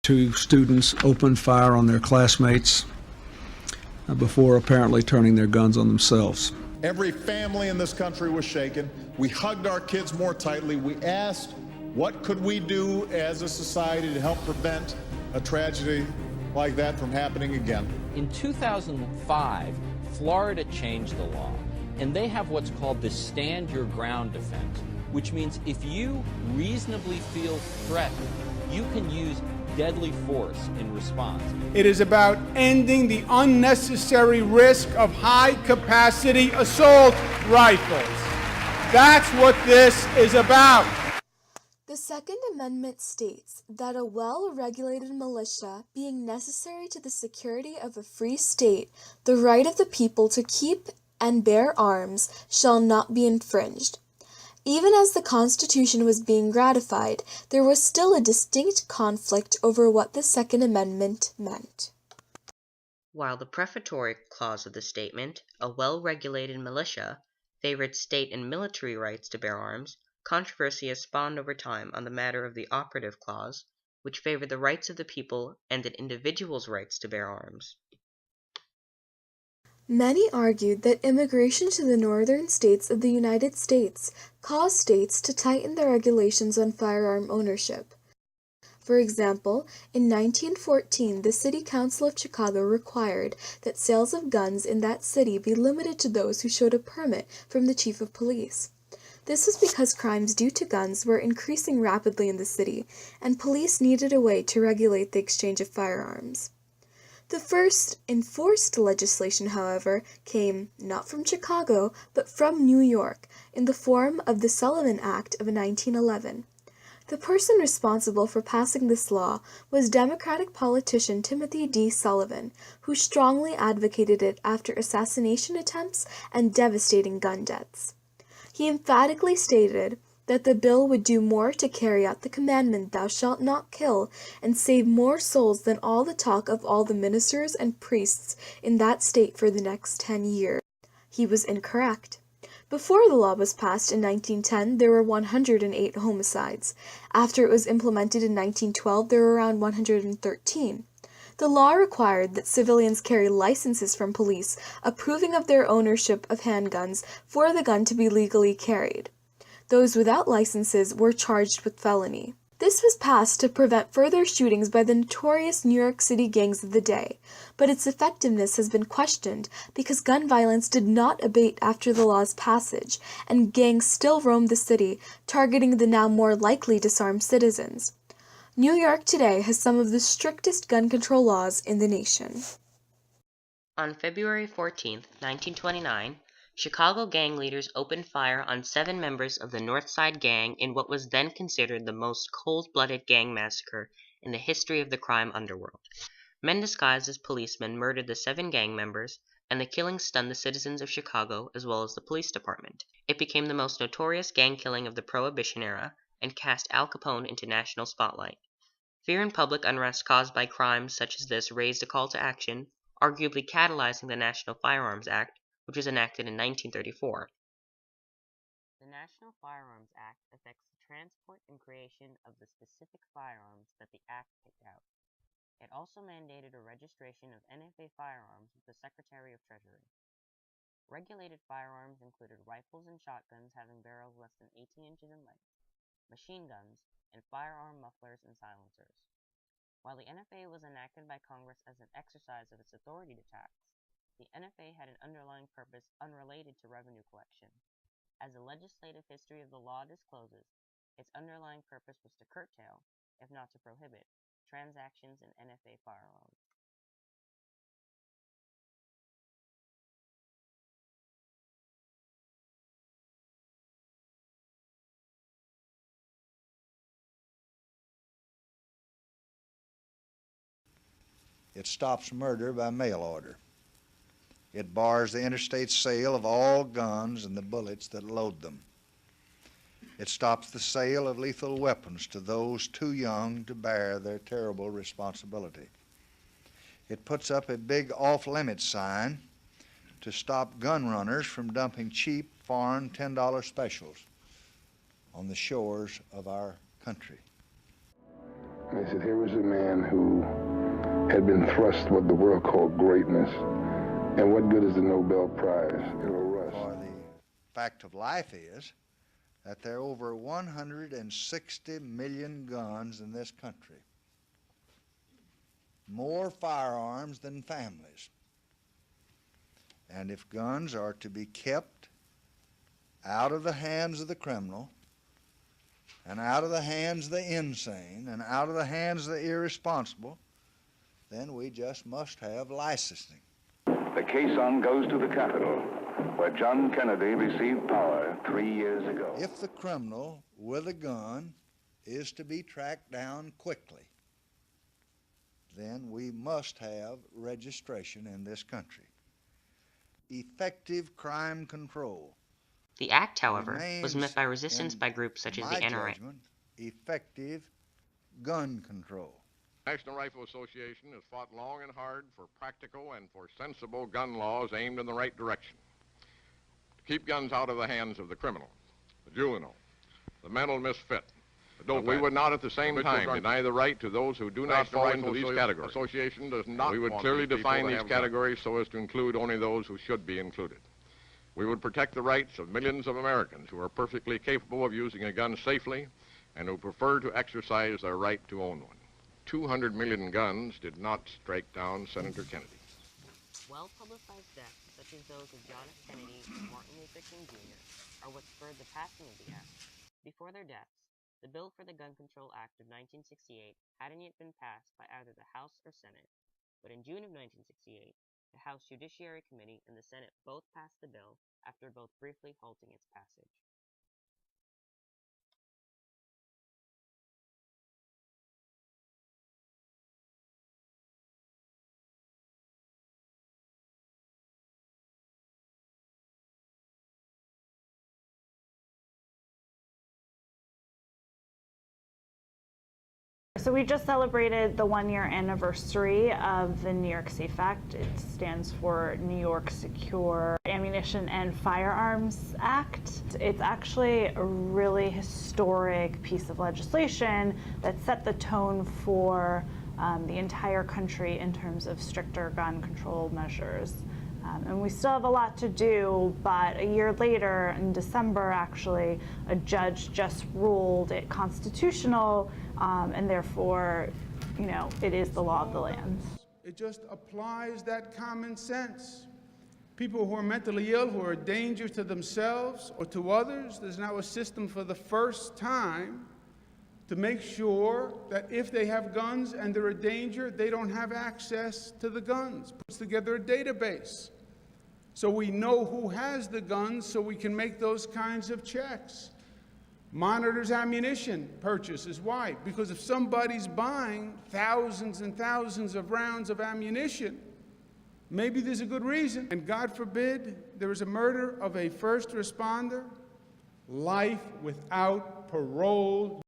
Two students opened fire on their classmates before apparently turning their guns on themselves. Every family in this country was shaken. We hugged our kids more tightly. We asked, what could we do as a society to help prevent a tragedy like that from happening again? In 2005, Florida changed the law, and they have what's called the Stand Your Ground defense, which means if you reasonably feel threatened, you can use deadly force in response. It is about ending the unnecessary risk of high-capacity assault rifles. That's what this is about. The Second Amendment states that a well-regulated militia being necessary to the security of a free state, the right of the people to keep and bear arms shall not be infringed. Even as the Constitution was being ratified, there was still a distinct conflict over what the Second Amendment meant. While the prefatory clause of the statement, a well-regulated militia, favored state and military rights to bear arms, controversy has spawned over time on the matter of the operative clause, which favored the rights of the people and an individual's rights to bear arms. Many argued that immigration to the northern states of the United States caused states to tighten their regulations on firearm ownership. For example, in 1914, the City Council of Chicago required that sales of guns in that city be limited to those who showed a permit from the chief of police. This was because crimes due to guns were increasing rapidly in the city, and police needed a way to regulate the exchange of firearms. The first enforced legislation, however, came not from Chicago, but from New York, in the form of the Sullivan Act of 1911. The person responsible for passing this law was Democratic politician Timothy D. Sullivan, who strongly advocated it after assassination attempts and devastating gun deaths. He emphatically stated that the bill would do more to carry out the commandment, "Thou shalt not kill," and save more souls than all the talk of all the ministers and priests in that state for the next 10 years. He was incorrect. Before the law was passed in 1910, there were 108 homicides. After it was implemented in 1912, there were around 113. The law required that civilians carry licenses from police approving of their ownership of handguns for the gun to be legally carried. Those without licenses were charged with felony. This was passed to prevent further shootings by the notorious New York City gangs of the day, but its effectiveness has been questioned because gun violence did not abate after the law's passage, and gangs still roamed the city, targeting the now more likely disarmed citizens. New York today has some of the strictest gun control laws in the nation. On February 14, 1929, Chicago gang leaders opened fire on 7 members of the North Side Gang in what was then considered the most cold-blooded gang massacre in the history of the crime underworld. Men disguised as policemen murdered the 7 gang members, and the killing stunned the citizens of Chicago as well as the police department. It became the most notorious gang killing of the Prohibition era and cast Al Capone into national spotlight. Fear and public unrest caused by crimes such as this raised a call to action, arguably catalyzing the National Firearms Act, which was enacted in 1934. The National Firearms Act affects the transport and creation of the specific firearms that the Act picked out. It also mandated a registration of NFA firearms with the Secretary of Treasury. Regulated firearms included rifles and shotguns having barrels less than 18 inches in length, machine guns, and firearm mufflers and silencers. While the NFA was enacted by Congress as an exercise of its authority to tax, the NFA had an underlying purpose unrelated to revenue collection. As the legislative history of the law discloses, its underlying purpose was to curtail, if not to prohibit, transactions in NFA firearms. It stops murder by mail order. It bars the interstate sale of all guns and the bullets that load them. It stops the sale of lethal weapons to those too young to bear their terrible responsibility. It puts up a big off-limits sign to stop gun runners from dumping cheap foreign $10 specials on the shores of our country. They said, here was a man who had been thrust what the world called greatness. And what good is the Nobel Prize? It'll rust. For the fact of life is that there are over 160 million guns in this country. More firearms than families. And if guns are to be kept out of the hands of the criminal, and out of the hands of the insane, and out of the hands of the irresponsible, then we just must have licensing. The caisson goes to the Capitol, where John Kennedy received power 3 years ago. If the criminal with a gun is to be tracked down quickly, then we must have registration in this country. Effective crime control. The act, however, was remains, met by resistance in by groups such as my the NRA. judgment, effective gun control. National Rifle Association has fought long and hard for practical and for sensible gun laws aimed in the right direction. To keep guns out of the hands of the criminal, the juvenile, the mental misfit. But we would not at the same time deny the right to those who do not fall into these categories. Association does not. We would clearly define these categories so as to include only those who should be included. We would protect the rights of millions of Americans who are perfectly capable of using a gun safely and who prefer to exercise their right to own one. 200 million guns did not strike down Senator Kennedy. Well-publicized deaths, such as those of John F. Kennedy and Martin Luther King Jr., are what spurred the passing of the act. Before their deaths, the bill for the Gun Control Act of 1968 hadn't yet been passed by either the House or Senate, but in June of 1968, the House Judiciary Committee and the Senate both passed the bill after both briefly halting its passage. So we just celebrated the 1-year anniversary of the New York SAFE Act. It stands for New York Secure Ammunition and Firearms Act. It's actually a really historic piece of legislation that set the tone for the entire country in terms of stricter gun control measures. And we still have a lot to do, but a year later, in December actually, a judge just ruled it constitutional, and therefore, you know, it is the law of the land. It just applies that common sense. People who are mentally ill, who are a danger to themselves or to others, there's now a system for the first time to make sure that if they have guns and they're a danger, they don't have access to the guns. Puts together a database. So we know who has the guns so we can make those kinds of checks. Monitors ammunition purchases. Why? Because if somebody's buying thousands and thousands of rounds of ammunition, maybe there's a good reason. And God forbid there is a murder of a first responder, life without parole.